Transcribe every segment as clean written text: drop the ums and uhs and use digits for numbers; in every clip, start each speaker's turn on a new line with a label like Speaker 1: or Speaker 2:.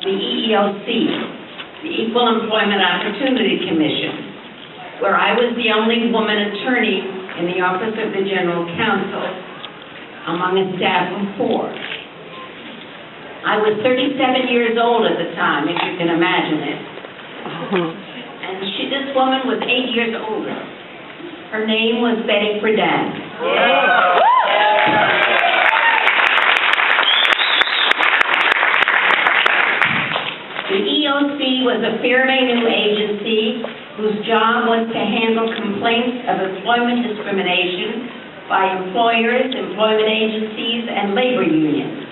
Speaker 1: the EEOC, the Equal Employment Opportunity Commission, where I was the only woman attorney in the Office of the General Counsel among a staff of 4. I was 37 years old at the time, if you can imagine it. And this woman was 8 years older. Her name was Betty Friedan. The EOC was a fairly new agency whose job was to handle complaints of employment discrimination by employers, employment agencies, and labor unions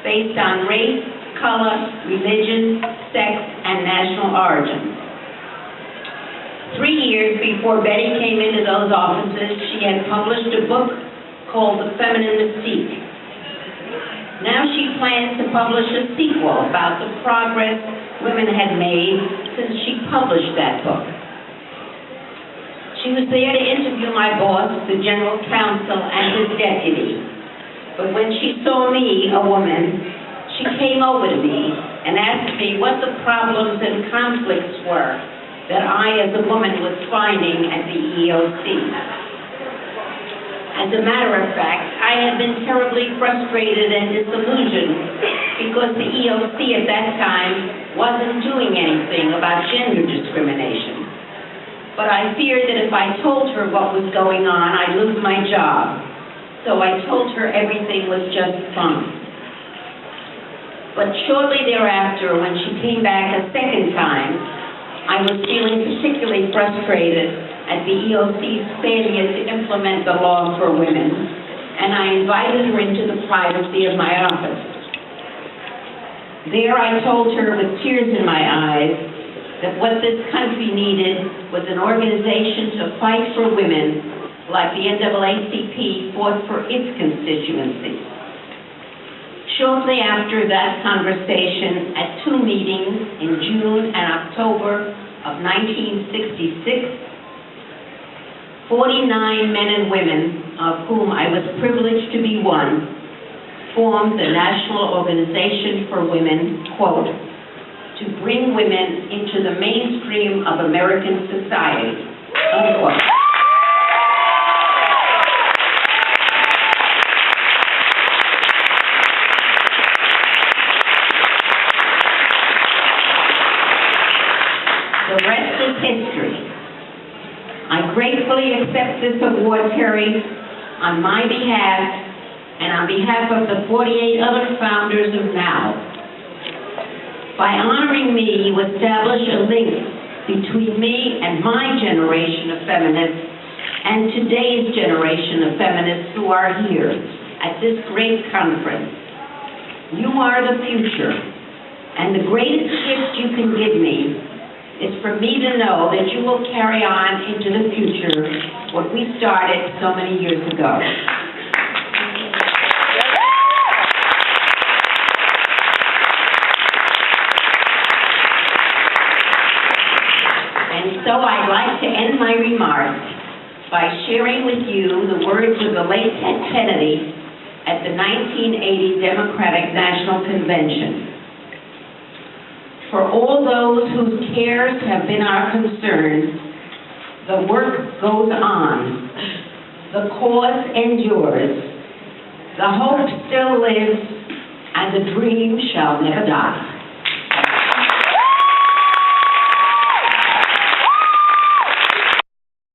Speaker 1: based on race, color, religion, sex, and national origin. 3 years before Betty came into those offices, she had published a book called The Feminine Mystique. Now she plans to publish a sequel about the progress women had made since she published that book. She was there to interview my boss, the General Counsel, and his deputy. But when she saw me, a woman, she came over to me and asked me what the problems and conflicts were that I, as a woman, was finding at the EEOC. As a matter of fact, I had been terribly frustrated and disillusioned because the EEOC at that time wasn't doing anything about gender discrimination. But I feared that if I told her what was going on, I'd lose my job. So I told her everything was just fine. But shortly thereafter, when she came back a second time, I was feeling particularly frustrated at the EOC's failure to implement the law for women, and I invited her into the privacy of my office. There I told her with tears in my eyes that what this country needed was an organization to fight for women like the NAACP fought for its constituency. Shortly after that conversation, at 2 meetings in June and October of 1966, 49 men and women, of whom I was privileged to be one, formed the National Organization for Women, quote, to bring women into the mainstream of American society, unquote. The rest is history. I gratefully accept this award, Terry, on my behalf and on behalf of the 48 other founders of NOW. By honoring me, you establish a link between me and my generation of feminists and today's generation of feminists who are here at this great conference. You are the future, and the greatest gift you can give me is for me to know that you will carry on into the future what we started so many years ago. And so I'd like to end my remarks by sharing with you the words of the late Ted Kennedy at the 1980 Democratic National Convention. For all those whose cares have been our concern, the work goes on, the cause endures, the hope still lives, and the dream shall never die.